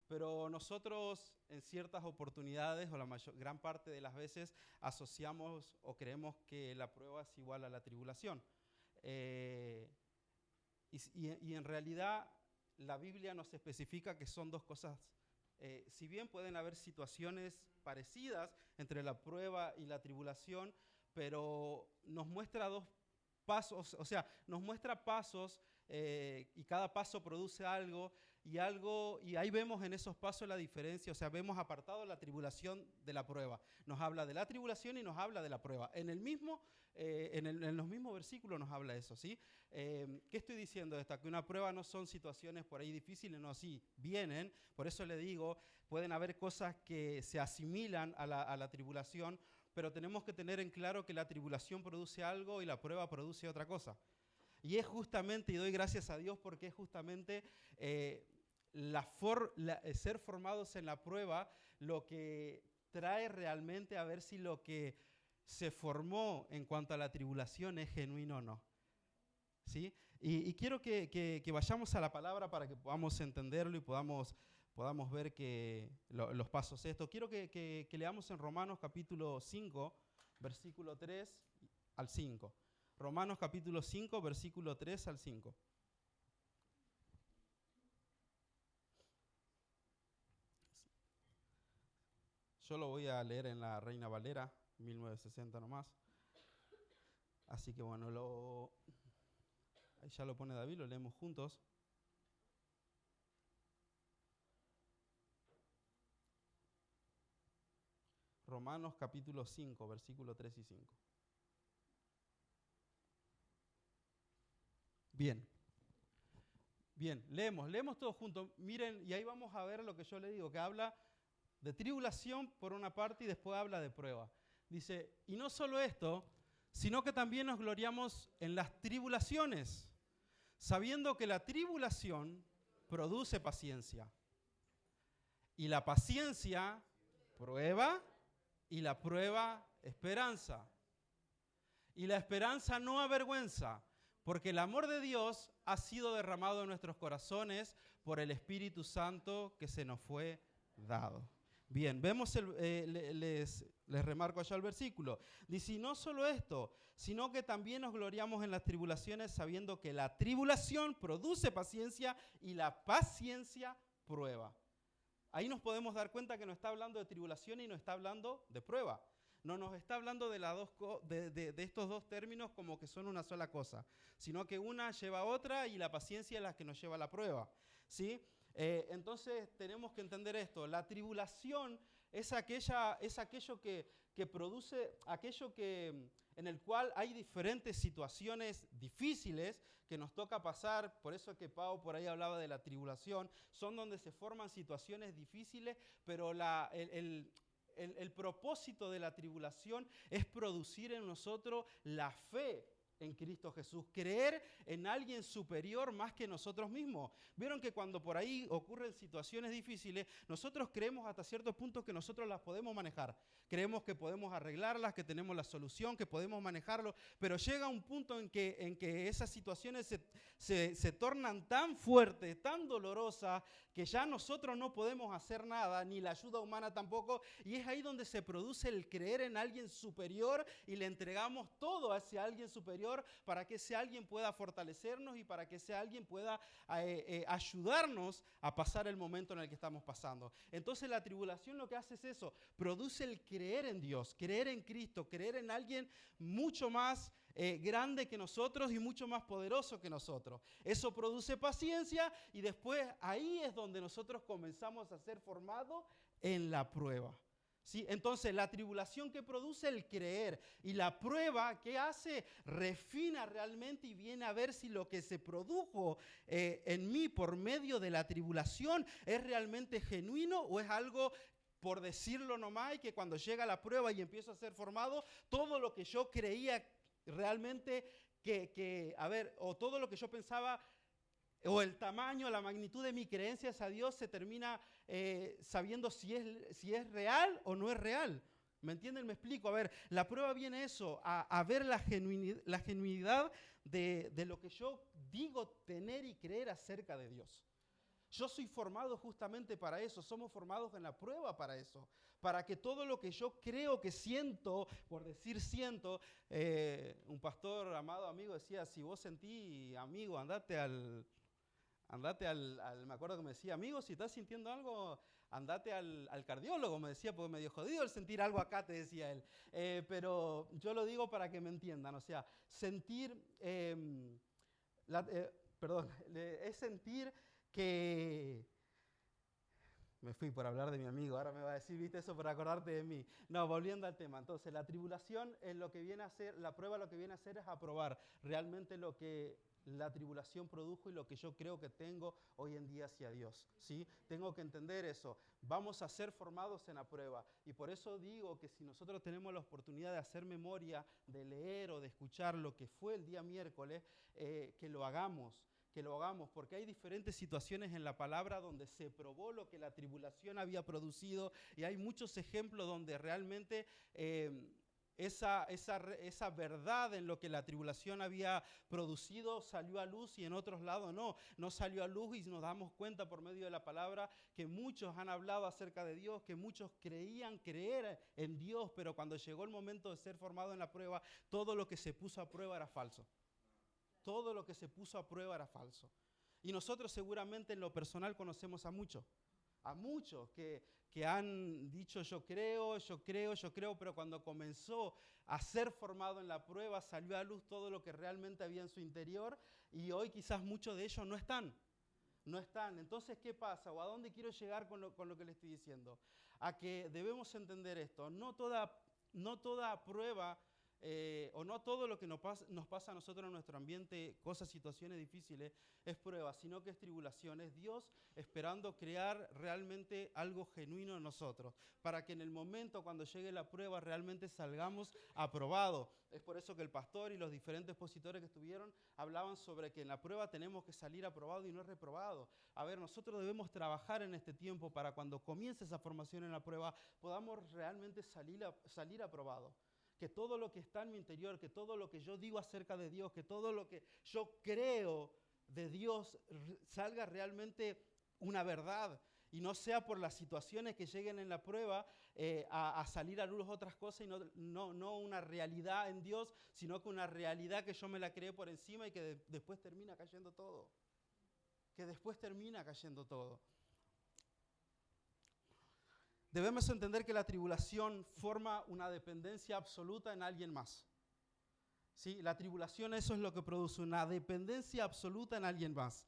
pero nosotros en ciertas oportunidades o gran parte de las veces asociamos o creemos que la prueba es igual a la tribulación. Y en realidad la Biblia nos especifica que son dos cosas. Si bien pueden haber situaciones parecidas entre la prueba y la tribulación, pero nos muestra dos pasos, o sea, nos muestra pasos y cada paso produce algo, y ahí vemos en esos pasos la diferencia, o sea, vemos apartado la tribulación de la prueba. Nos habla de la tribulación y nos habla de la prueba. En los mismos versículos nos habla eso, ¿sí? ¿Qué estoy diciendo de esto? Que una prueba no son situaciones por ahí difíciles, no, sí, vienen, por eso le digo, pueden haber cosas que se asimilan a la tribulación, pero tenemos que tener en claro que la tribulación produce algo y la prueba produce otra cosa. Y es justamente, y doy gracias a Dios porque es justamente ser formados en la prueba lo que trae realmente a ver si lo que se formó en cuanto a la tribulación es genuino o no. ¿Sí? Y quiero que vayamos a la palabra para que podamos entenderlo y podamos ver los pasos de esto. Quiero que leamos en Romanos capítulo 5, versículo 3 al 5. Romanos capítulo 5, versículo 3 al 5. Yo lo voy a leer en la Reina Valera, 1960 nomás. Así que bueno, ahí ya lo pone David, lo leemos juntos. Romanos capítulo 5, versículo 3 y 5. Bien, leemos todos juntos. Miren, y ahí vamos a ver lo que yo le digo, que habla de tribulación por una parte y después habla de prueba. Dice, y no solo esto, sino que también nos gloriamos en las tribulaciones, sabiendo que la tribulación produce paciencia. Y la paciencia, prueba, y la prueba, esperanza. Y la esperanza no avergüenza, porque el amor de Dios ha sido derramado en nuestros corazones por el Espíritu Santo que se nos fue dado. Bien, vemos, les remarco allá el versículo. Dice, y no solo esto, sino que también nos gloriamos en las tribulaciones, sabiendo que la tribulación produce paciencia y la paciencia prueba. Ahí nos podemos dar cuenta que no está hablando de tribulación y no está hablando de prueba. No nos está hablando de estos dos términos como que son una sola cosa, sino que una lleva a otra y la paciencia es la que nos lleva a la prueba, ¿sí? Entonces tenemos que entender esto. La tribulación es aquello que produce, en el cual hay diferentes situaciones difíciles que nos toca pasar. Por eso que Pau por ahí hablaba de la tribulación. Son donde se forman situaciones difíciles, pero el propósito de la tribulación es producir en nosotros la fe en Cristo Jesús, creer en alguien superior más que nosotros mismos. Vieron que cuando por ahí ocurren situaciones difíciles, nosotros creemos hasta cierto punto que nosotros las podemos manejar. Creemos que podemos arreglarlas, que tenemos la solución, que podemos manejarlo, pero llega un punto en que esas situaciones se tornan tan fuertes, tan dolorosas, que ya nosotros no podemos hacer nada, ni la ayuda humana tampoco, y es ahí donde se produce el creer en alguien superior y le entregamos todo a ese alguien superior para que ese alguien pueda fortalecernos y para que ese alguien pueda ayudarnos a pasar el momento en el que estamos pasando. Entonces la tribulación lo que hace es eso, produce el creer en Dios, creer en Cristo, creer en alguien mucho más grande que nosotros y mucho más poderoso que nosotros. Eso produce paciencia y después ahí es donde nosotros comenzamos a ser formados en la prueba. ¿Sí? Entonces la tribulación que produce el creer y la prueba que hace refina realmente y viene a ver si lo que se produjo en mí por medio de la tribulación es realmente genuino o es algo por decirlo nomás y que cuando llega la prueba y empiezo a ser formado, todo lo que yo creía realmente o todo lo que yo pensaba o el tamaño, la magnitud de mi creencias a Dios se termina sabiendo si es real o no es real. ¿Me entienden? Me explico. A ver, la prueba viene eso, a ver la genuinidad de lo que yo digo tener y creer acerca de Dios. Yo soy formado justamente para eso, somos formados en la prueba para eso, para que todo lo que yo creo que siento, por decir siento, un pastor amado amigo decía, si vos sentís, amigo, andate al, me acuerdo que me decía, amigo, si estás sintiendo algo, andate al cardiólogo, me decía, porque medio jodido el sentir algo acá, te decía él. Pero yo lo digo para que me entiendan, o sea, sentir, es sentir que... Me fui por hablar de mi amigo, ahora me va a decir, viste eso por acordarte de mí. No, volviendo al tema. Entonces, la tribulación es lo que viene a hacer, la prueba lo que viene a hacer es aprobar realmente lo que la tribulación produjo y lo que yo creo que tengo hoy en día hacia Dios, ¿sí? Tengo que entender eso. Vamos a ser formados en la prueba. Y por eso digo que si nosotros tenemos la oportunidad de hacer memoria, de leer o de escuchar lo que fue el día miércoles, que lo hagamos, porque hay diferentes situaciones en la palabra donde se probó lo que la tribulación había producido y hay muchos ejemplos donde realmente esa verdad en lo que la tribulación había producido salió a luz y en otros lados no salió a luz, y nos damos cuenta por medio de la palabra que muchos han hablado acerca de Dios, que muchos creían creer en Dios, pero cuando llegó el momento de ser formado en la prueba, todo lo que se puso a prueba era falso. Todo lo que se puso a prueba era falso. Y nosotros seguramente en lo personal conocemos a muchos que han dicho yo creo, pero cuando comenzó a ser formado en la prueba salió a luz todo lo que realmente había en su interior y hoy quizás muchos de ellos no están. Entonces, ¿qué pasa? ¿O a dónde quiero llegar con lo que le estoy diciendo? A que debemos entender esto. No toda prueba o no todo lo que nos pasa a nosotros en nuestro ambiente, cosas, situaciones difíciles, es prueba, sino que es tribulación. Es Dios esperando crear realmente algo genuino en nosotros, para que en el momento cuando llegue la prueba realmente salgamos aprobados. Es por eso que el pastor y los diferentes expositores que estuvieron hablaban sobre que en la prueba tenemos que salir aprobados y no reprobados. A ver, nosotros debemos trabajar en este tiempo para cuando comience esa formación en la prueba podamos realmente salir aprobados. Que todo lo que está en mi interior, que todo lo que yo digo acerca de Dios, que todo lo que yo creo de Dios salga realmente una verdad y no sea por las situaciones que lleguen en la prueba a salir a luz otras cosas y no una realidad en Dios, sino que una realidad que yo me la creé por encima y que después termina cayendo todo. Debemos entender que la tribulación forma una dependencia absoluta en alguien más. ¿Sí? La tribulación, eso es lo que produce, una dependencia absoluta en alguien más.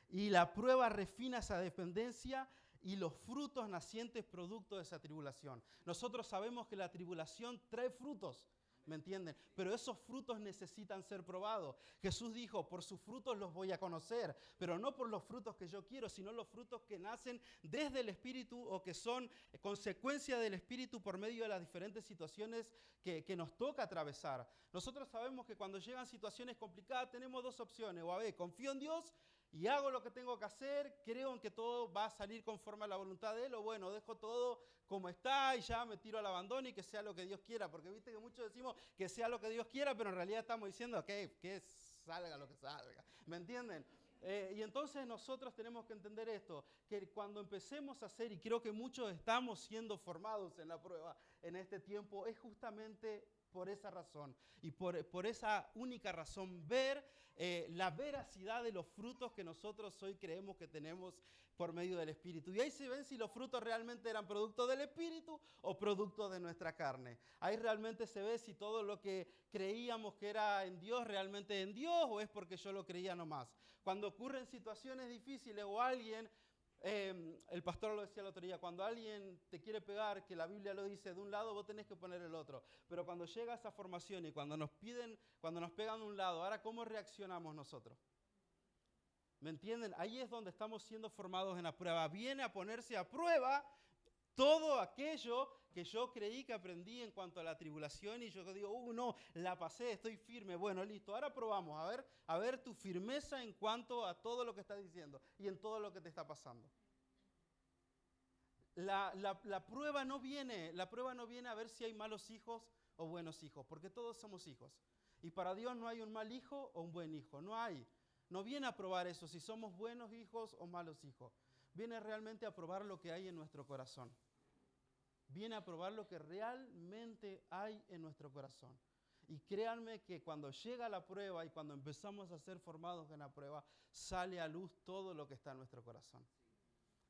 Y la prueba refina esa dependencia y los frutos nacientes producto de esa tribulación. Nosotros sabemos que la tribulación trae frutos, ¿me entienden? Pero esos frutos necesitan ser probados. Jesús dijo, por sus frutos los voy a conocer, pero no por los frutos que yo quiero, sino los frutos que nacen desde el Espíritu o que son consecuencia del Espíritu por medio de las diferentes situaciones que nos toca atravesar. Nosotros sabemos que cuando llegan situaciones complicadas tenemos dos opciones, o a ver, confío en Dios y hago lo que tengo que hacer, creo en que todo va a salir conforme a la voluntad de Él, o bueno, dejo todo como está y ya me tiro al abandono y que sea lo que Dios quiera, porque viste que muchos decimos que sea lo que Dios quiera, pero en realidad estamos diciendo que salga lo que salga, ¿me entienden? Y entonces nosotros tenemos que entender esto, que cuando empecemos a hacer, y creo que muchos estamos siendo formados en la prueba en este tiempo, es justamente por esa razón y por esa única razón, ver la veracidad de los frutos que nosotros hoy creemos que tenemos por medio del Espíritu. Y ahí se ven si los frutos realmente eran producto del Espíritu o producto de nuestra carne. Ahí realmente se ve si todo lo que creíamos que era en Dios, realmente en Dios, o es porque yo lo creía nomás. Cuando ocurren situaciones difíciles o alguien... el pastor lo decía el otro día, cuando alguien te quiere pegar, que la Biblia lo dice de un lado, vos tenés que poner el otro. Pero cuando llega esa formación y cuando nos pegan de un lado, ahora ¿cómo reaccionamos nosotros? ¿Me entienden? Ahí es donde estamos siendo formados en la prueba. Viene a ponerse a prueba todo aquello que yo creí que aprendí en cuanto a la tribulación y yo digo, no, la pasé, estoy firme. Bueno, listo, ahora probamos a ver tu firmeza en cuanto a todo lo que estás diciendo y en todo lo que te está pasando. La prueba no viene a ver si hay malos hijos o buenos hijos, porque todos somos hijos. Y para Dios no hay un mal hijo o un buen hijo, no hay. no viene a probar eso, si somos buenos hijos o malos hijos. Viene realmente a probar lo que hay en nuestro corazón. Viene a probar lo que realmente hay en nuestro corazón. Y créanme que cuando llega la prueba y cuando empezamos a ser formados en la prueba, sale a luz todo lo que está en nuestro corazón.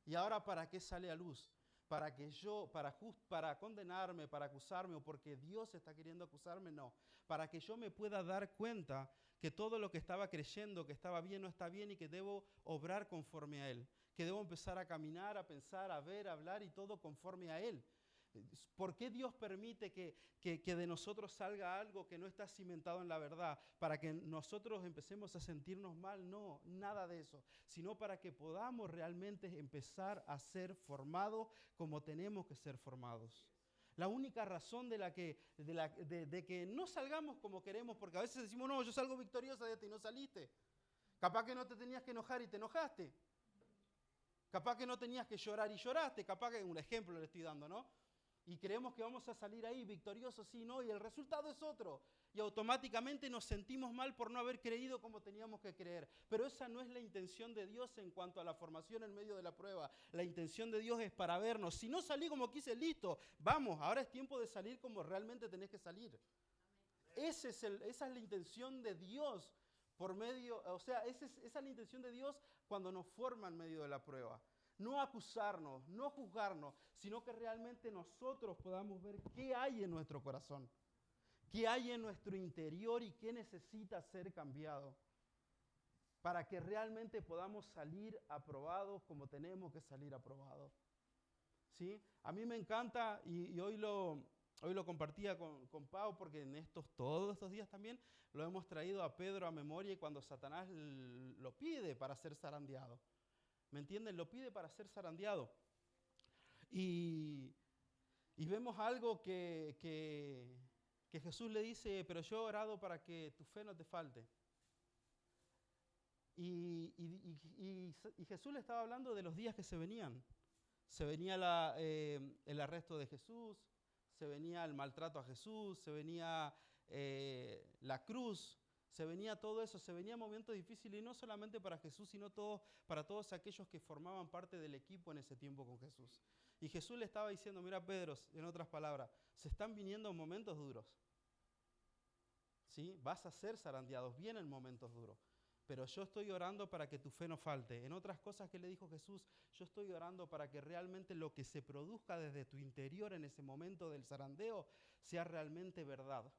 ¿Y ahora para qué sale a luz? Para que yo, para condenarme, para acusarme, o porque Dios está queriendo acusarme, no. Para que yo me pueda dar cuenta que todo lo que estaba creyendo, que estaba bien, no está bien y que debo obrar conforme a Él. Que debo empezar a caminar, a pensar, a ver, a hablar y todo conforme a Él. ¿Por qué Dios permite que de nosotros salga algo que no está cimentado en la verdad? ¿Para que nosotros empecemos a sentirnos mal? No, nada de eso. Sino para que podamos realmente empezar a ser formados como tenemos que ser formados. La única razón de que no salgamos como queremos, porque a veces decimos, no, yo salgo victoriosa de esto y no saliste. Capaz que no te tenías que enojar y te enojaste. Capaz que no tenías que llorar y lloraste. Capaz que, un ejemplo le estoy dando, ¿no? Y creemos que vamos a salir ahí victoriosos, sí, no, y el resultado es otro. Y automáticamente nos sentimos mal por no haber creído como teníamos que creer. Pero esa no es la intención de Dios en cuanto a la formación en medio de la prueba. La intención de Dios es para vernos. Si no salí como quise, listo, vamos, ahora es tiempo de salir como realmente tenés que salir. Esa es la intención de Dios por medio, o sea, esa es la intención de Dios cuando nos forma en medio de la prueba. No acusarnos, no juzgarnos, sino que realmente nosotros podamos ver qué hay en nuestro corazón, qué hay en nuestro interior y qué necesita ser cambiado, para que realmente podamos salir aprobados como tenemos que salir aprobados. ¿Sí? A mí me encanta, y hoy lo compartía con Pau, porque todos estos días también lo hemos traído a Pedro a memoria y cuando Satanás lo pide para ser zarandeado. ¿Me entienden? Lo pide para ser zarandeado. Y vemos algo que Jesús le dice, pero yo he orado para que tu fe no te falte. Y Jesús le estaba hablando de los días que se venían. Se venía el arresto de Jesús, se venía el maltrato a Jesús, se venía la cruz, se venía todo eso, se venía momentos difíciles y no solamente para Jesús, sino para todos aquellos que formaban parte del equipo en ese tiempo con Jesús. Y Jesús le estaba diciendo, mira Pedro, en otras palabras, se están viniendo momentos duros. ¿Sí? Vas a ser zarandeados, vienen momentos duros. Pero yo estoy orando para que tu fe no falte. En otras cosas que le dijo Jesús, yo estoy orando para que realmente lo que se produzca desde tu interior en ese momento del zarandeo sea realmente verdad.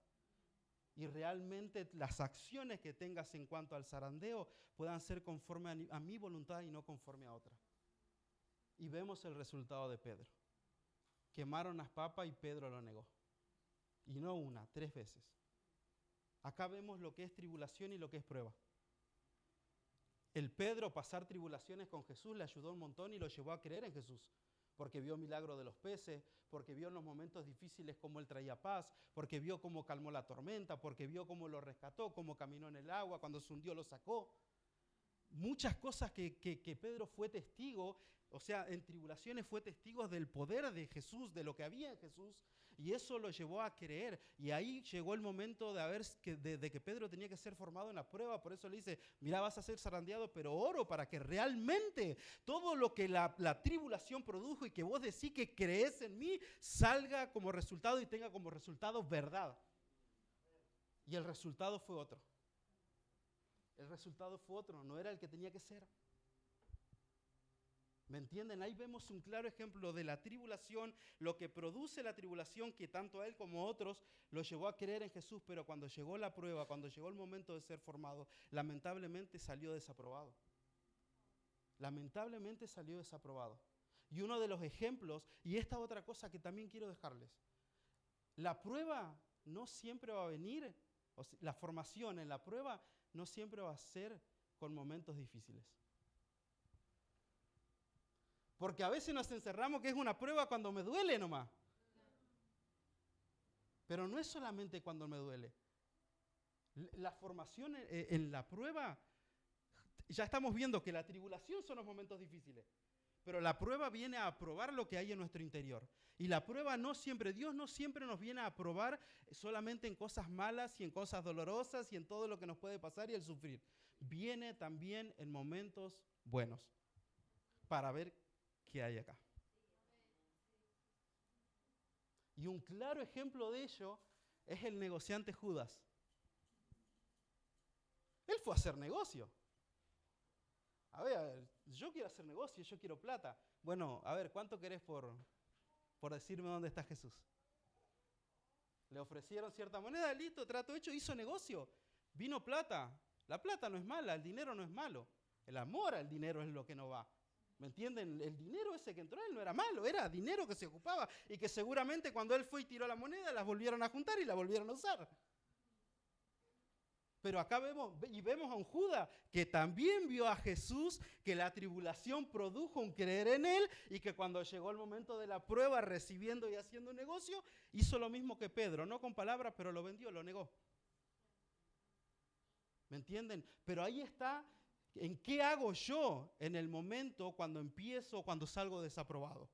Y realmente las acciones que tengas en cuanto al zarandeo puedan ser conforme a mi voluntad y no conforme a otra. Y vemos el resultado de Pedro. Quemaron las papas y Pedro lo negó. Y no una, 3 veces. Acá vemos lo que es tribulación y lo que es prueba. El Pedro pasar tribulaciones con Jesús le ayudó un montón y lo llevó a creer en Jesús. Porque vio milagro de los peces, porque vio en los momentos difíciles cómo Él traía paz, porque vio cómo calmó la tormenta, porque vio cómo lo rescató, cómo caminó en el agua, cuando se hundió lo sacó. Muchas cosas que Pedro fue testigo, o sea, en tribulaciones fue testigo del poder de Jesús, de lo que había en Jesús, y eso lo llevó a creer. Y ahí llegó el momento de que Pedro tenía que ser formado en la prueba. Por eso le dice, mira, vas a ser zarandeado, pero oro para que realmente todo lo que la tribulación produjo y que vos decís que crees en mí, salga como resultado y tenga como resultado verdad. Y el resultado fue otro. El resultado fue otro, no era el que tenía que ser. ¿Me entienden? Ahí vemos un claro ejemplo de la tribulación, lo que produce la tribulación que tanto a él como a otros lo llevó a creer en Jesús, pero cuando llegó la prueba, cuando llegó el momento de ser formado, lamentablemente salió desaprobado. Lamentablemente salió desaprobado. Y uno de los ejemplos, y esta otra cosa que también quiero dejarles, la prueba no siempre va a venir, o sea, la formación en la prueba no siempre va a ser con momentos difíciles. Porque a veces nos encerramos que es una prueba cuando me duele nomás. Pero no es solamente cuando me duele. La formación en la prueba, ya estamos viendo que la tribulación son los momentos difíciles. Pero la prueba viene a probar lo que hay en nuestro interior. Y la prueba no siempre, Dios no siempre nos viene a probar solamente en cosas malas y en cosas dolorosas y en todo lo que nos puede pasar y el sufrir. Viene también en momentos buenos para ver qué hay acá. Y un claro ejemplo de ello es el negociante Judas. Él fue a hacer negocio. A ver, yo quiero hacer negocio, yo quiero plata. Bueno, a ver, ¿cuánto querés por decirme dónde está Jesús? Le ofrecieron cierta moneda, listo, trato hecho, hizo negocio. Vino plata. La plata no es mala, el dinero no es malo. El amor al dinero es lo que no va. ¿Me entienden? El dinero ese que entró a él no era malo, era dinero que se ocupaba y que seguramente cuando él fue y tiró la moneda, las volvieron a juntar y la volvieron a usar. Pero acá vemos a un Judas que también vio a Jesús, que la tribulación produjo un creer en él y que cuando llegó el momento de la prueba, recibiendo y haciendo un negocio, hizo lo mismo que Pedro, no con palabras, pero lo vendió, lo negó. ¿Me entienden? Pero ahí está, ¿en qué hago yo en el momento cuando empiezo, cuando salgo desaprobado?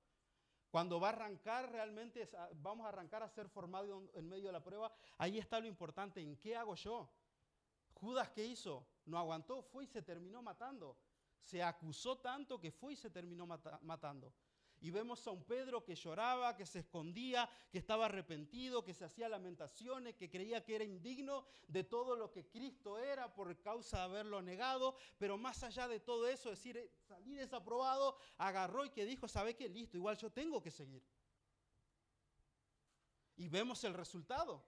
Cuando va a arrancar realmente, vamos a arrancar a ser formados en medio de la prueba, ahí está lo importante, ¿en qué hago yo? Judas, ¿qué hizo? No aguantó, fue y se terminó matando. Se acusó tanto que fue y se terminó matando. Y vemos a un Pedro que lloraba, que se escondía, que estaba arrepentido, que se hacía lamentaciones, que creía que era indigno de todo lo que Cristo era por causa de haberlo negado. Pero más allá de todo eso, decir, salí desaprobado, agarró y que dijo, ¿sabe qué? Listo, igual yo tengo que seguir. Y vemos el resultado.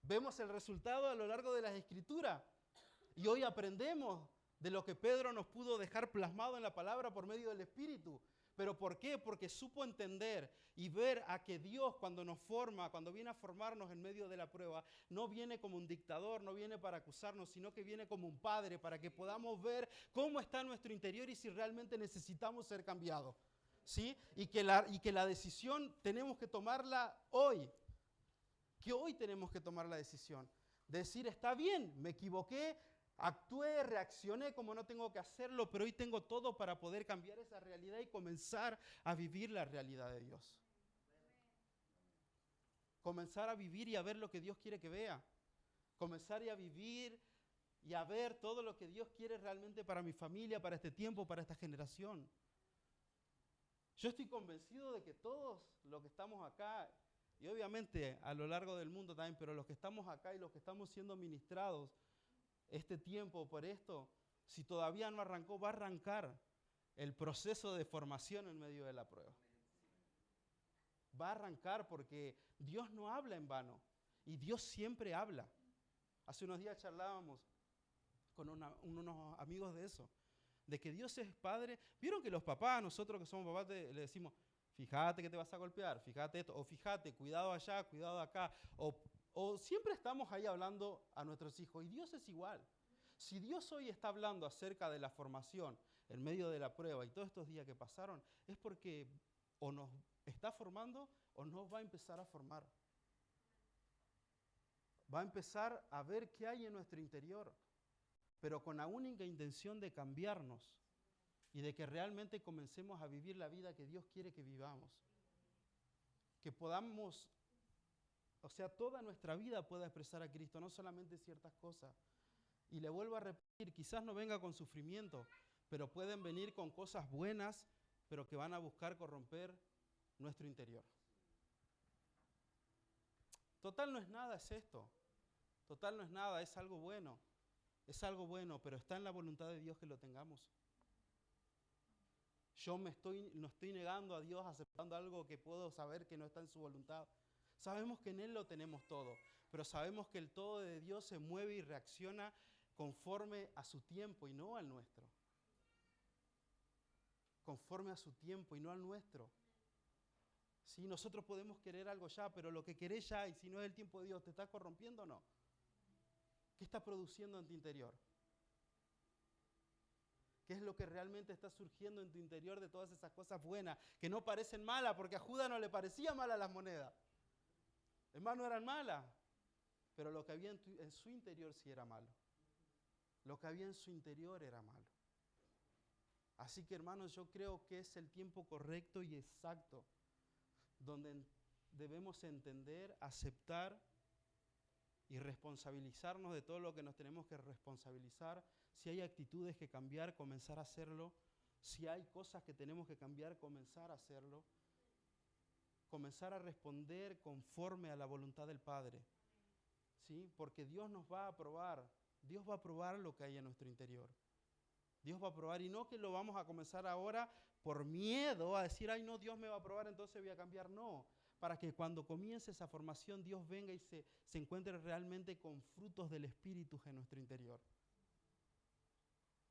Vemos el resultado a lo largo de las Escrituras. Y hoy aprendemos de lo que Pedro nos pudo dejar plasmado en la palabra por medio del Espíritu. ¿Pero por qué? Porque supo entender y ver a que Dios cuando nos forma, cuando viene a formarnos en medio de la prueba, no viene como un dictador, no viene para acusarnos, sino que viene como un padre para que podamos ver cómo está nuestro interior y si realmente necesitamos ser cambiados. ¿Sí? Y que la decisión tenemos que tomarla hoy. Que hoy tenemos que tomar la decisión de decir, está bien, me equivoqué, actué, reaccioné como no tengo que hacerlo, pero hoy tengo todo para poder cambiar esa realidad y comenzar a vivir la realidad de Dios. Comenzar a vivir y a ver lo que Dios quiere que vea. Comenzar a vivir y a ver todo lo que Dios quiere realmente para mi familia, para este tiempo, para esta generación. Yo estoy convencido de que todos los que estamos acá, y obviamente a lo largo del mundo también, pero los que estamos acá y los que estamos siendo ministrados este tiempo por esto, si todavía no arrancó, va a arrancar el proceso de formación en medio de la prueba. Va a arrancar porque Dios no habla en vano y Dios siempre habla. Hace unos días charlábamos con unos amigos de eso, de que Dios es Padre. ¿Vieron que los papás, nosotros que somos papás, le decimos, fíjate que te vas a golpear, fíjate esto, o fíjate, cuidado allá, cuidado acá, o siempre estamos ahí hablando a nuestros hijos, y Dios es igual. Si Dios hoy está hablando acerca de la formación en medio de la prueba y todos estos días que pasaron, es porque o nos está formando o nos va a empezar a formar. Va a empezar a ver qué hay en nuestro interior, pero con la única intención de cambiarnos y de que realmente comencemos a vivir la vida que Dios quiere que vivamos. Que podamos, o sea, toda nuestra vida pueda expresar a Cristo, no solamente ciertas cosas. Y le vuelvo a repetir, quizás no venga con sufrimiento, pero pueden venir con cosas buenas, pero que van a buscar corromper nuestro interior. Total no es nada, es esto. Total no es nada, es algo bueno. Es algo bueno, pero está en la voluntad de Dios que lo tengamos. Yo no estoy negando a Dios, aceptando algo que puedo saber que no está en su voluntad. Sabemos que en Él lo tenemos todo, pero sabemos que el todo de Dios se mueve y reacciona conforme a su tiempo y no al nuestro. Conforme a su tiempo y no al nuestro. Sí, nosotros podemos querer algo ya, pero lo que querés ya, y si no es el tiempo de Dios, ¿te está corrompiendo o no? ¿Qué está produciendo en tu interior? ¿Qué es lo que realmente está surgiendo en tu interior de todas esas cosas buenas que no parecen malas? Porque a Judas no le parecía malas las monedas. Es más, no eran malas. Pero lo que había en su interior sí era malo. Lo que había en su interior era malo. Así que, hermanos, yo creo que es el tiempo correcto y exacto donde debemos entender, aceptar y responsabilizarnos de todo lo que nos tenemos que responsabilizar. Si hay actitudes que cambiar, comenzar a hacerlo. Si hay cosas que tenemos que cambiar, comenzar a hacerlo. Comenzar a responder conforme a la voluntad del Padre. ¿Sí? Porque Dios nos va a aprobar. Dios va a aprobar lo que hay en nuestro interior. Dios va a aprobar, y no que lo vamos a comenzar ahora por miedo a decir, ay no, Dios me va a aprobar, entonces voy a cambiar. No, para que cuando comience esa formación Dios venga y se encuentre realmente con frutos del Espíritu en nuestro interior.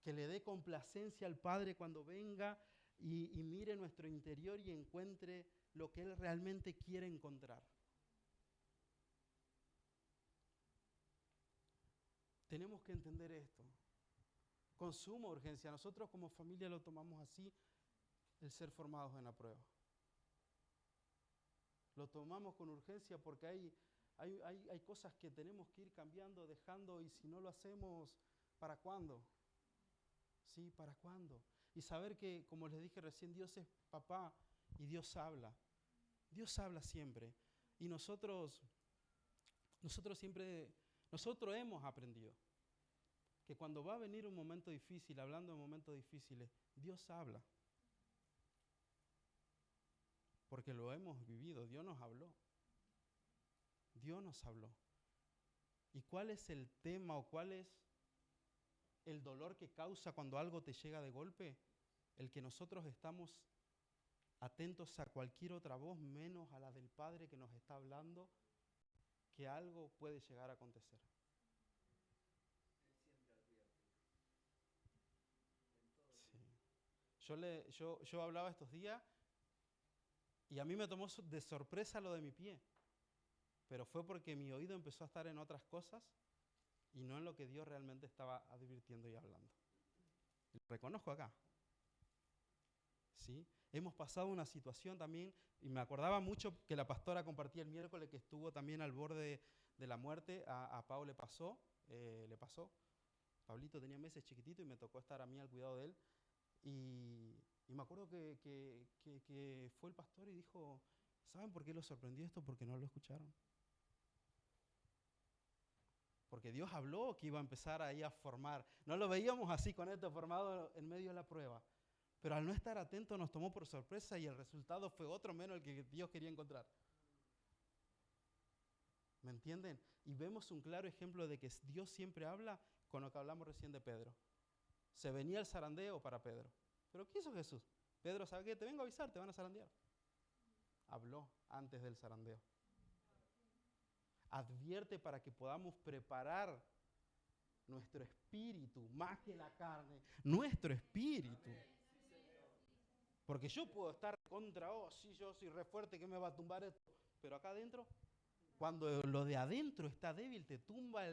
Que le dé complacencia al Padre cuando venga y mire nuestro interior y encuentre lo que Él realmente quiere encontrar. Tenemos que entender esto. Con suma urgencia. Nosotros como familia lo tomamos así, el ser formados en la prueba. Lo tomamos con urgencia porque hay cosas que tenemos que ir cambiando, dejando, y si no lo hacemos, ¿para cuándo? ¿Sí? ¿Para cuándo? Y saber que, como les dije recién, Dios es papá y Dios habla. Dios habla siempre. Y nosotros hemos aprendido que cuando va a venir un momento difícil, hablando de momentos difíciles, Dios habla. Porque lo hemos vivido, Dios nos habló. Dios nos habló. ¿Y cuál es el tema o cuál es el dolor que causa cuando algo te llega de golpe? El que nosotros estamos atentos a cualquier otra voz menos a la del Padre que nos está hablando, que algo puede llegar a acontecer. Sí. Yo hablaba estos días y a mí me tomó de sorpresa lo de mi pie, pero fue porque mi oído empezó a estar en otras cosas y no en lo que Dios realmente estaba advirtiendo y hablando. Lo reconozco acá. ¿Sí? Hemos pasado una situación también, y me acordaba mucho que la pastora compartía el miércoles que estuvo también al borde de la muerte. A Pau le pasó. Pablito tenía meses chiquitito y me tocó estar a mí al cuidado de él. Y me acuerdo que fue el pastor y dijo, ¿saben por qué lo sorprendió esto? Porque no lo escucharon. Porque Dios habló que iba a empezar ahí a formar. No lo veíamos así con esto formado en medio de la prueba. Pero al no estar atentos nos tomó por sorpresa y el resultado fue otro menos el que Dios quería encontrar. ¿Me entienden? Y vemos un claro ejemplo de que Dios siempre habla con lo que hablamos recién de Pedro. Se venía el zarandeo para Pedro. ¿Pero qué hizo Jesús? Pedro, ¿sabe qué? Te vengo a avisar, te van a zarandear. Habló antes del zarandeo. Advierte para que podamos preparar nuestro espíritu, más que la carne, nuestro espíritu. Porque yo puedo estar contra, sí, yo soy re fuerte, que me va a tumbar esto. Pero acá adentro, cuando lo de adentro está débil, te tumba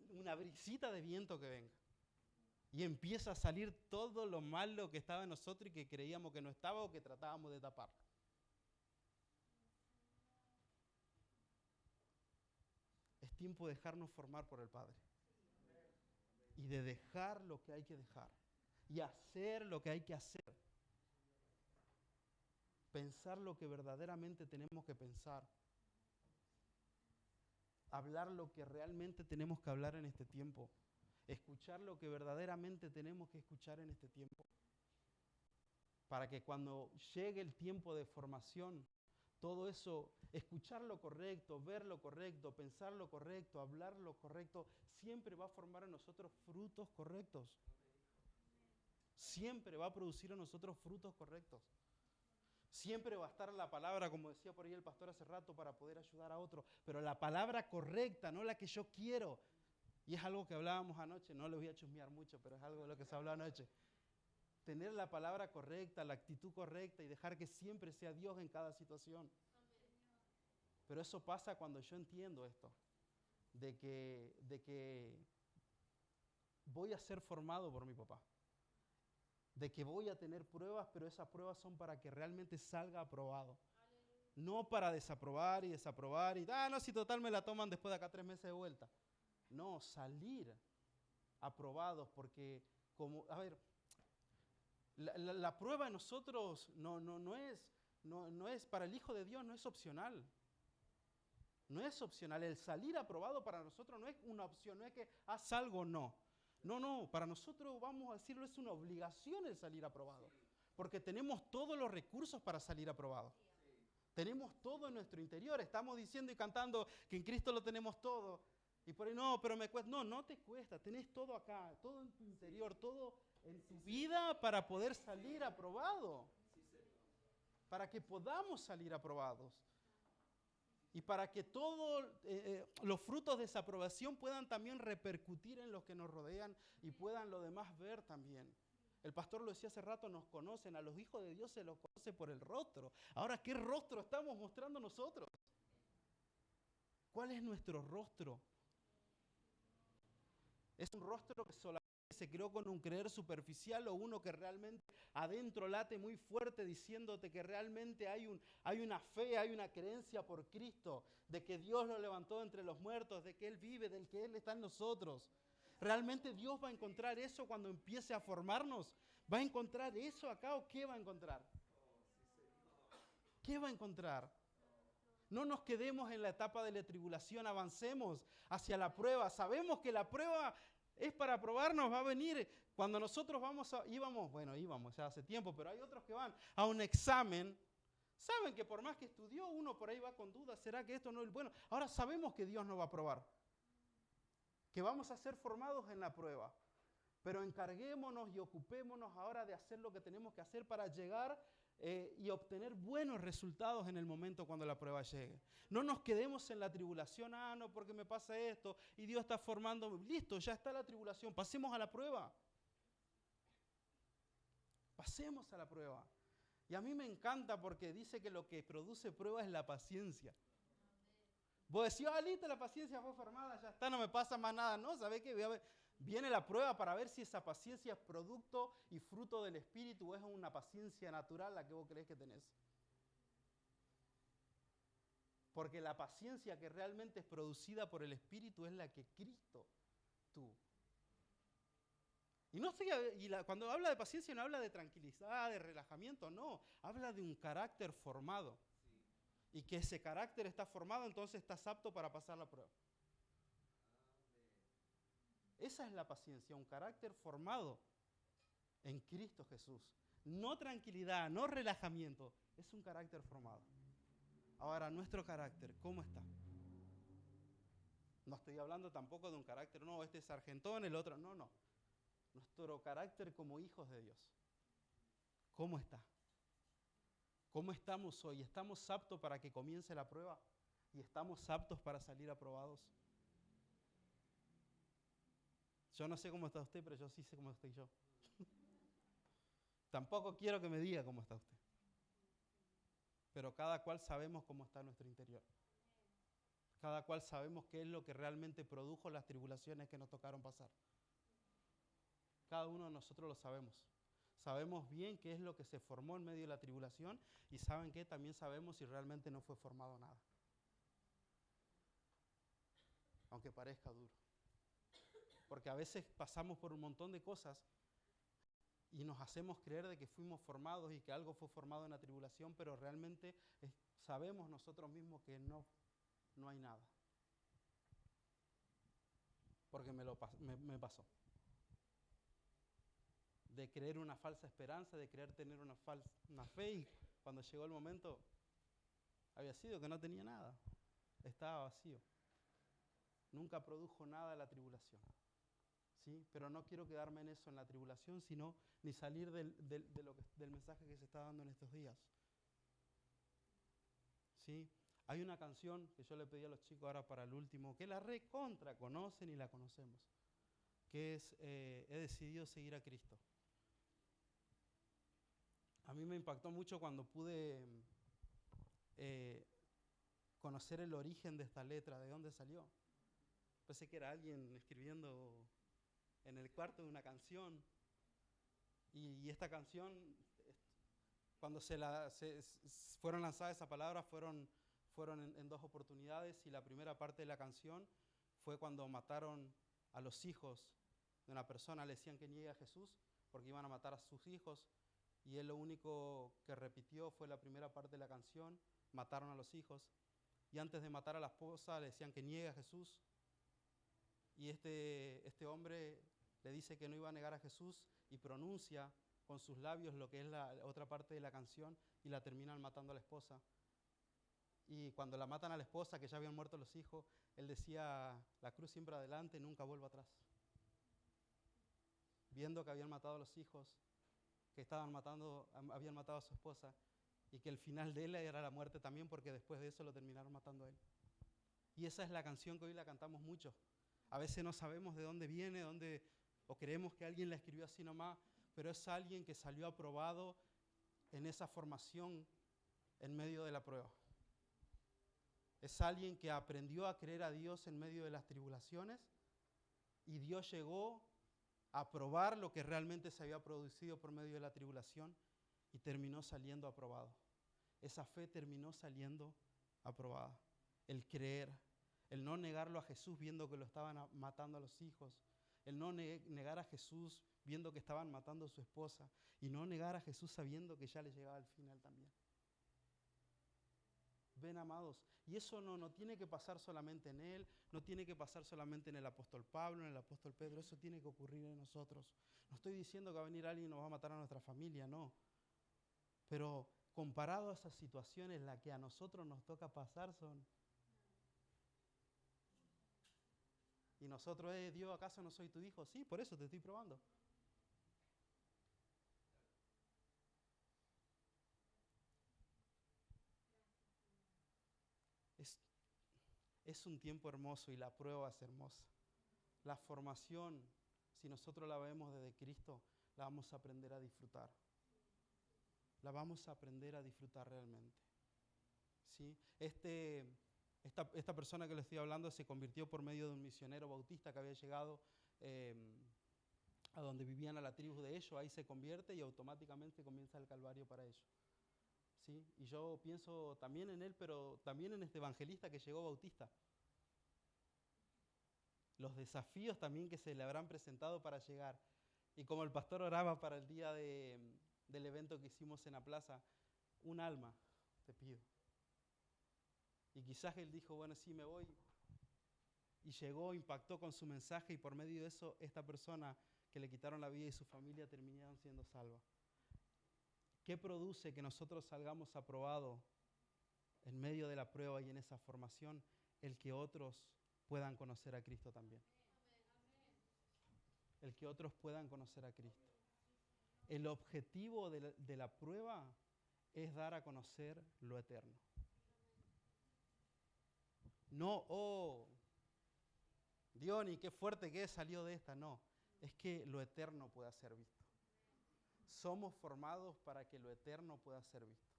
una brisita de viento que venga. Y empieza a salir todo lo malo que estaba en nosotros y que creíamos que no estaba o que tratábamos de tapar. Es tiempo de dejarnos formar por el Padre. Y de dejar lo que hay que dejar. Y hacer lo que hay que hacer. Pensar lo que verdaderamente tenemos que pensar. Hablar lo que realmente tenemos que hablar en este tiempo. Escuchar lo que verdaderamente tenemos que escuchar en este tiempo. Para que cuando llegue el tiempo de formación, todo eso, escuchar lo correcto, ver lo correcto, pensar lo correcto, hablar lo correcto, siempre va a formar en nosotros frutos correctos. Siempre va a producir en nosotros frutos correctos. Siempre va a estar la palabra, como decía por ahí el pastor hace rato, para poder ayudar a otro. Pero la palabra correcta, no la que yo quiero. Y es algo que hablábamos anoche, no les voy a chusmear mucho, pero es algo de lo que se habló anoche. Tener la palabra correcta, la actitud correcta y dejar que siempre sea Dios en cada situación. Pero eso pasa cuando yo entiendo esto, de que voy a ser formado por mi papá. De que voy a tener pruebas, pero esas pruebas son para que realmente salga aprobado. No para desaprobar y desaprobar y, no, si total me la toman después de acá 3 meses de vuelta. No, salir aprobados porque, La prueba en nosotros no es para el Hijo de Dios, no es opcional. No es opcional. El salir aprobado para nosotros no es una opción, no es que haz algo o no. No, para nosotros, vamos a decirlo, es una obligación el salir aprobado. Porque tenemos todos los recursos para salir aprobado. Tenemos todo en nuestro interior. Estamos diciendo y cantando que en Cristo lo tenemos todo. Y por ahí, no, pero me cuesta. No te cuesta. Tenés todo acá, todo en tu interior, todo en tu vida para poder salir aprobado. Para que podamos salir aprobados. Y para que todos los frutos de esa aprobación puedan también repercutir en los que nos rodean y puedan los demás ver también. El pastor lo decía hace rato, nos conocen, a los hijos de Dios se los conoce por el rostro. Ahora, ¿qué rostro estamos mostrando nosotros? ¿Cuál es nuestro rostro? ¿Es un rostro que solamente se creó con un creer superficial o uno que realmente adentro late muy fuerte diciéndote que realmente hay una fe, hay una creencia por Cristo, de que Dios lo levantó entre los muertos, de que Él vive, del que Él está en nosotros? ¿Realmente Dios va a encontrar eso cuando empiece a formarnos? ¿Va a encontrar eso acá o qué va a encontrar? ¿Qué va a encontrar? No nos quedemos en la etapa de la tribulación, avancemos hacia la prueba. Sabemos que la prueba es para probarnos, va a venir. Cuando nosotros íbamos ya hace tiempo, pero hay otros que van a un examen, saben que por más que estudió, uno por ahí va con dudas, ¿será que esto no es bueno? Ahora sabemos que Dios nos va a probar, que vamos a ser formados en la prueba, pero encarguémonos y ocupémonos ahora de hacer lo que tenemos que hacer para llegar y obtener buenos resultados en el momento cuando la prueba llegue. No nos quedemos en la tribulación, no, porque me pasa esto y Dios está formando, listo, ya está la tribulación, pasemos a la prueba. Pasemos a la prueba. Y a mí me encanta porque dice que lo que produce prueba es la paciencia. Vos decís, listo, la paciencia fue formada, ya está, no me pasa más nada. No, ¿sabés qué? Viene la prueba para ver si esa paciencia es producto y fruto del Espíritu o es una paciencia natural la que vos creés que tenés. Porque la paciencia que realmente es producida por el Espíritu es la que Cristo tuvo. Cuando habla de paciencia no habla de tranquilidad, de relajamiento, no. Habla de un carácter formado. Y que ese carácter está formado, entonces estás apto para pasar la prueba. Esa es la paciencia, un carácter formado en Cristo Jesús. No tranquilidad, no relajamiento, es un carácter formado. Ahora, nuestro carácter, ¿cómo está? No estoy hablando tampoco de un carácter, no, este es sargentón, el otro, no. Nuestro carácter como hijos de Dios, ¿cómo está? ¿Cómo estamos hoy? ¿Estamos aptos para que comience la prueba? ¿Y estamos aptos para salir aprobados? Yo no sé cómo está usted, pero yo sí sé cómo estoy yo. Tampoco quiero que me diga cómo está usted. Pero cada cual sabemos cómo está nuestro interior. Cada cual sabemos qué es lo que realmente produjo las tribulaciones que nos tocaron pasar. Cada uno de nosotros lo sabemos. Sabemos bien qué es lo que se formó en medio de la tribulación y saben que también sabemos si realmente no fue formado nada. Aunque parezca duro. Porque a veces pasamos por un montón de cosas y nos hacemos creer de que fuimos formados y que algo fue formado en la tribulación, pero realmente sabemos nosotros mismos que no hay nada. Porque me pasó. De creer una falsa esperanza, de creer tener una fe y cuando llegó el momento había sido que no tenía nada. Estaba vacío. Nunca produjo nada la tribulación. ¿Sí? Pero no quiero quedarme en eso, en la tribulación, sino ni salir del mensaje que se está dando en estos días. ¿Sí? Hay una canción que yo le pedí a los chicos ahora para el último, que la recontra conocen y la conocemos, que es He decidido seguir a Cristo. A mí me impactó mucho cuando pude conocer el origen de esta letra, de dónde salió. Pensé que era alguien escribiendo en el cuarto de una canción. Y esta canción, cuando fueron lanzadas esas palabras, fueron en dos oportunidades. Y la primera parte de la canción fue cuando mataron a los hijos de una persona. Le decían que niegue a Jesús porque iban a matar a sus hijos. y él lo único que repitió fue la primera parte de la canción, mataron a los hijos, y antes de matar a la esposa le decían que niegue a Jesús, y este hombre le dice que no iba a negar a Jesús y pronuncia con sus labios lo que es la otra parte de la canción y la terminan matando a la esposa. Y cuando la matan a la esposa, que ya habían muerto los hijos, él decía, la cruz siempre adelante, nunca vuelvo atrás. Viendo que habían matado a los hijos, que habían matado a su esposa, y que el final de él era la muerte también, porque después de eso lo terminaron matando a él. Y esa es la canción que hoy la cantamos mucho. A veces no sabemos de dónde viene, o creemos que alguien la escribió así nomás, pero es alguien que salió aprobado en esa formación en medio de la prueba. Es alguien que aprendió a creer a Dios en medio de las tribulaciones y Dios llegó a probar lo que realmente se había producido por medio de la tribulación y terminó saliendo aprobado. Esa fe terminó saliendo aprobada. El creer, el no negarlo a Jesús viendo que lo estaban matando a los hijos, el no negar a Jesús viendo que estaban matando a su esposa y no negar a Jesús sabiendo que ya le llegaba al final también. Ven, amados, y eso no tiene que pasar solamente en él, no tiene que pasar solamente en el apóstol Pablo, en el apóstol Pedro, eso tiene que ocurrir en nosotros. No estoy diciendo que va a venir alguien y nos va a matar a nuestra familia, no. Pero comparado a esas situaciones, las que a nosotros nos toca pasar son... Y nosotros, Dios, ¿acaso no soy tu hijo? Sí, por eso te estoy probando. Es un tiempo hermoso y la prueba es hermosa. La formación, si nosotros la vemos desde Cristo, la vamos a aprender a disfrutar. La vamos a aprender a disfrutar realmente. ¿Sí? Esta persona que le estoy hablando se convirtió por medio de un misionero bautista que había llegado a donde vivían a la tribu de ellos. Ahí se convierte y automáticamente comienza el calvario para ellos. ¿Sí? Y yo pienso también en él, pero también en este evangelista que llegó bautista. Los desafíos también que se le habrán presentado para llegar. Y como el pastor oraba para el día del evento que hicimos en la plaza, un alma te pido. Y quizás él dijo, bueno, sí, me voy. Y llegó, impactó con su mensaje y por medio de eso, esta persona que le quitaron la vida y su familia terminaron siendo salvas. ¿Qué produce que nosotros salgamos aprobados en medio de la prueba y en esa formación? El que otros puedan conocer a Cristo también. El que otros puedan conocer a Cristo. El objetivo de la prueba es dar a conocer lo eterno. No, Diony, qué fuerte que salió de esta. No, es que lo eterno pueda ser visto. Somos formados para que lo eterno pueda ser visto.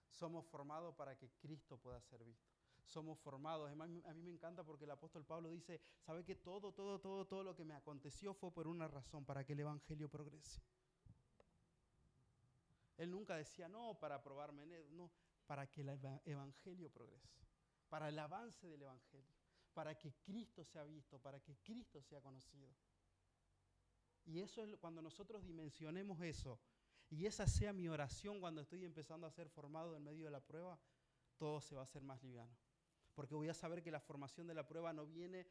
Somos formados para que Cristo pueda ser visto. Somos formados. Además, a mí me encanta porque el apóstol Pablo dice, ¿sabe que todo lo que me aconteció fue por una razón, para que el evangelio progrese? Él nunca decía, no, para probarme, no, para que el evangelio progrese, para el avance del evangelio, para que Cristo sea visto, para que Cristo sea conocido. Y eso es cuando nosotros dimensionemos eso, y esa sea mi oración cuando estoy empezando a ser formado en medio de la prueba, todo se va a hacer más liviano. Porque voy a saber que la formación de la prueba no viene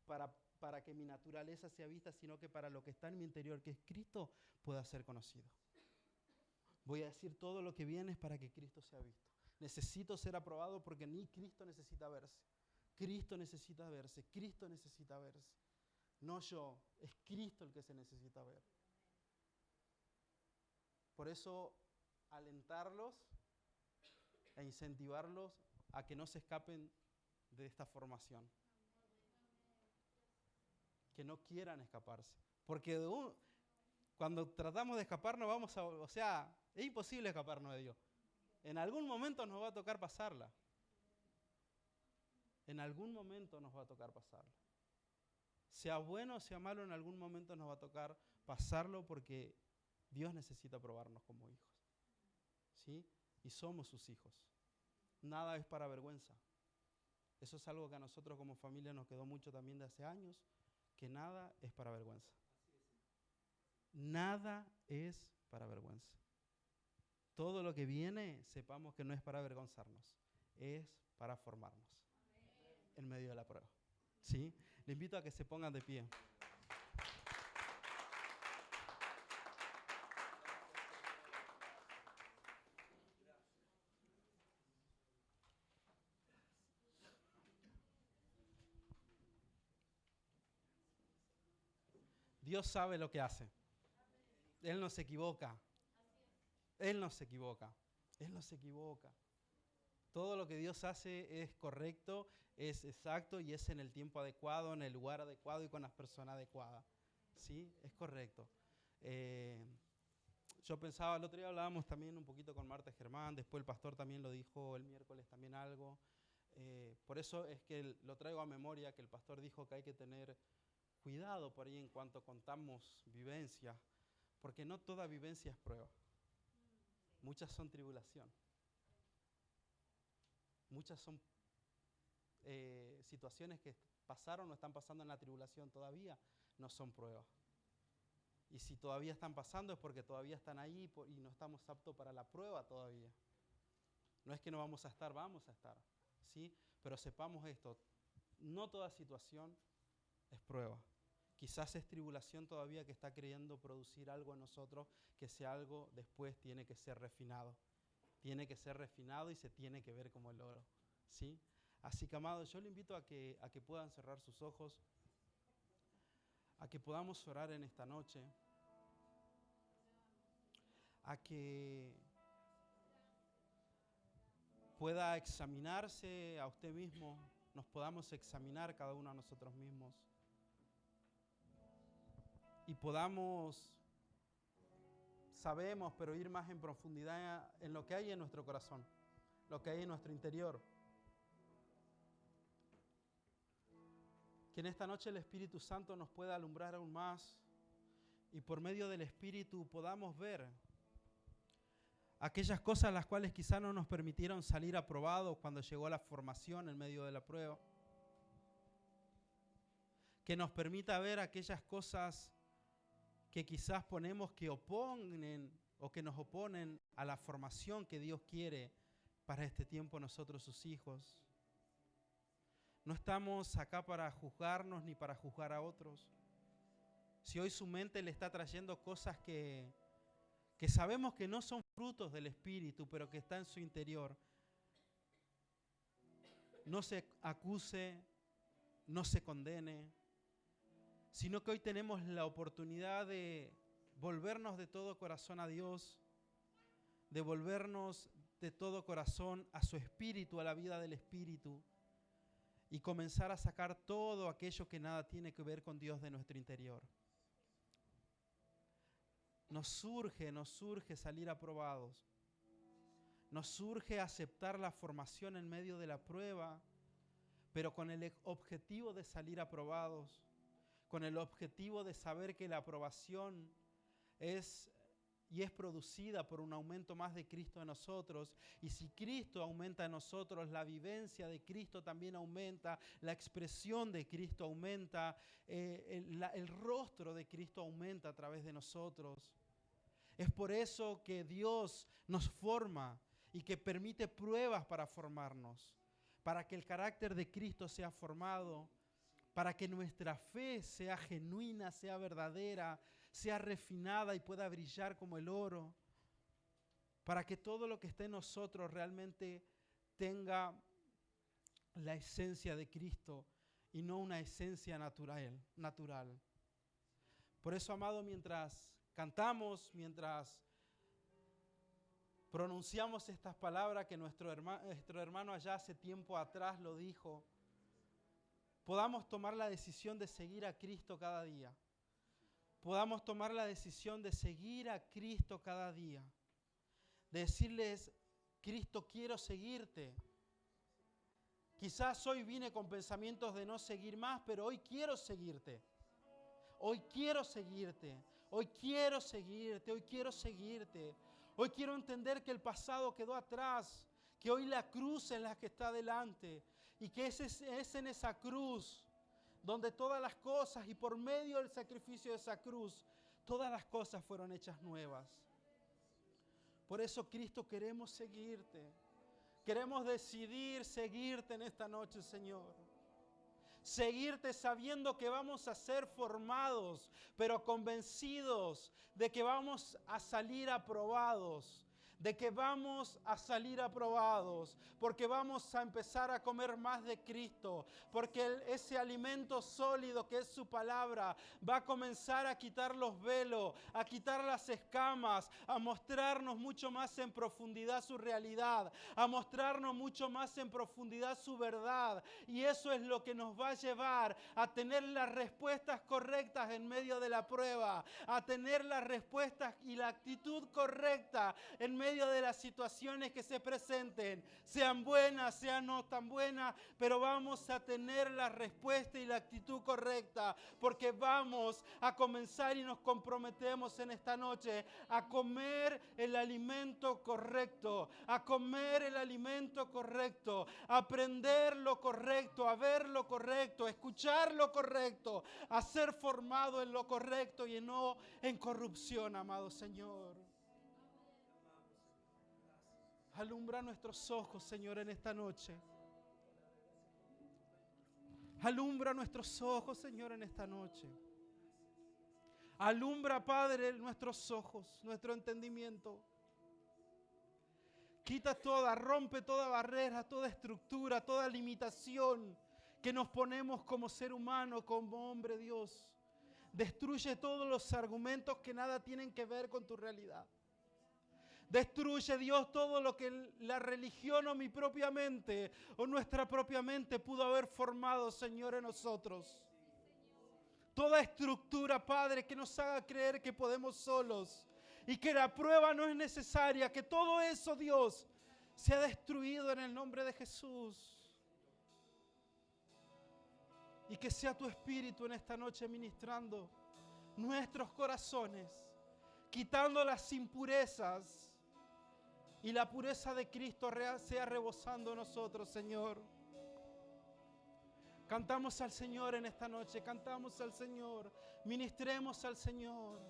para que mi naturaleza sea vista, sino que para lo que está en mi interior, que es Cristo, pueda ser conocido. Voy a decir todo lo que viene es para que Cristo sea visto. Necesito ser aprobado porque ni Cristo necesita verse. Cristo necesita verse, Cristo necesita verse. No yo, es Cristo el que se necesita ver. Por eso, alentarlos e incentivarlos a que no se escapen de esta formación. Que no quieran escaparse. Porque cuando tratamos de escaparnos vamos a... O sea, es imposible escaparnos de Dios. En algún momento nos va a tocar pasarla. En algún momento nos va a tocar pasarla. Sea bueno o sea malo, en algún momento nos va a tocar pasarlo porque Dios necesita probarnos como hijos. ¿Sí? Y somos sus hijos. Nada es para vergüenza. Eso es algo que a nosotros como familia nos quedó mucho también de hace años, que nada es para vergüenza. Nada es para vergüenza. todo lo que viene, sepamos que no es para avergonzarnos, es para formarnos en medio de la prueba. ¿Sí? Le invito a que se pongan de pie. Dios sabe lo que hace. Él no se equivoca. Él no se equivoca. Él no se equivoca. Todo lo que Dios hace es correcto, es exacto y es en el tiempo adecuado, en el lugar adecuado y con las personas adecuadas. ¿Sí? Es correcto. Yo pensaba, el otro día hablábamos también un poquito con Marta Germán, después el pastor también lo dijo el miércoles también algo. Por eso es que lo traigo a memoria, que el pastor dijo que hay que tener cuidado por ahí en cuanto contamos vivencias, porque no toda vivencia es prueba. Muchas son tribulación. Muchas son situaciones que pasaron o están pasando en la tribulación todavía, no son pruebas. Y si todavía están pasando es porque todavía están ahí y no estamos aptos para la prueba todavía. No es que no vamos a estar, vamos a estar, ¿sí? Pero sepamos esto, no toda situación es prueba. Quizás es tribulación todavía que está queriendo producir algo en nosotros, que ese algo después tiene que ser refinado. Tiene que ser refinado y se tiene que ver como el oro, ¿sí? Así que, amados, yo le invito a que puedan cerrar sus ojos, a que podamos orar en esta noche, a que pueda examinarse a usted mismo, nos podamos examinar cada uno a nosotros mismos y podamos, sabemos, pero ir más en profundidad en lo que hay en nuestro corazón, lo que hay en nuestro interior. Que en esta noche el Espíritu Santo nos pueda alumbrar aún más y por medio del Espíritu podamos ver aquellas cosas las cuales quizá no nos permitieron salir aprobados cuando llegó la formación en medio de la prueba. Que nos permita ver aquellas cosas que quizás ponemos que oponen o que nos oponen a la formación que Dios quiere para este tiempo nosotros sus hijos. No estamos acá para juzgarnos ni para juzgar a otros. Si hoy su mente le está trayendo cosas que sabemos que no son frutos del Espíritu, pero que está en su interior, no se acuse, no se condene, sino que hoy tenemos la oportunidad de volvernos de todo corazón a Dios, de volvernos de todo corazón a su Espíritu, a la vida del Espíritu, y comenzar a sacar todo aquello que nada tiene que ver con Dios de nuestro interior. Nos surge salir aprobados. Nos surge aceptar la formación en medio de la prueba, pero con el objetivo de salir aprobados, con el objetivo de saber que la aprobación es producida por un aumento más de Cristo en nosotros. Y si Cristo aumenta en nosotros, la vivencia de Cristo también aumenta, la expresión de Cristo aumenta, el rostro de Cristo aumenta a través de nosotros. Es por eso que Dios nos forma y que permite pruebas para formarnos, para que el carácter de Cristo sea formado, para que nuestra fe sea genuina, sea verdadera, sea refinada y pueda brillar como el oro, para que todo lo que esté en nosotros realmente tenga la esencia de Cristo y no una esencia natural. Por eso, amado, mientras cantamos, mientras pronunciamos estas palabras que nuestro hermano allá hace tiempo atrás lo dijo, podamos tomar la decisión de seguir a Cristo cada día. Podamos tomar la decisión de seguir a Cristo cada día. De decirles, Cristo, quiero seguirte. Quizás hoy vine con pensamientos de no seguir más, pero hoy quiero seguirte. Hoy quiero seguirte. Hoy quiero seguirte. Hoy quiero seguirte. Hoy quiero entender que el pasado quedó atrás, que hoy la cruz es la que está delante y que es en esa cruz donde todas las cosas y por medio del sacrificio de esa cruz, todas las cosas fueron hechas nuevas. Por eso, Cristo, queremos seguirte. Queremos decidir seguirte en esta noche, Señor. Seguirte sabiendo que vamos a ser formados, pero convencidos de que vamos a salir aprobados. De que vamos a salir aprobados, porque vamos a empezar a comer más de Cristo, porque ese alimento sólido que es su palabra va a comenzar a quitar los velos, a quitar las escamas, a mostrarnos mucho más en profundidad su realidad, a mostrarnos mucho más en profundidad su verdad, y eso es lo que nos va a llevar a tener las respuestas correctas en medio de la prueba, a tener las respuestas y la actitud correcta en medio de las situaciones que se presenten, sean buenas, sean no tan buenas, pero vamos a tener la respuesta y la actitud correcta, porque vamos a comenzar y nos comprometemos en esta noche a comer el alimento correcto, a comer el alimento correcto, a aprender lo correcto, a ver lo correcto, a escuchar lo correcto, a ser formado en lo correcto y no en corrupción, amado Señor. Alumbra nuestros ojos, Señor, en esta noche. Alumbra nuestros ojos, Señor, en esta noche. Alumbra, Padre, nuestros ojos, nuestro entendimiento. Quita rompe toda barrera, toda estructura, toda limitación que nos ponemos como ser humano, como hombre, Dios. Destruye todos los argumentos que nada tienen que ver con tu realidad. Destruye, Dios, todo lo que la religión o mi propia mente o nuestra propia mente pudo haber formado, Señor, en nosotros. Toda estructura, Padre, que nos haga creer que podemos solos y que la prueba no es necesaria, que todo eso, Dios, sea destruido en el nombre de Jesús. Y que sea tu Espíritu en esta noche ministrando nuestros corazones, quitando las impurezas, y la pureza de Cristo sea rebosando en nosotros, Señor. Cantamos al Señor en esta noche, cantamos al Señor, ministremos al Señor.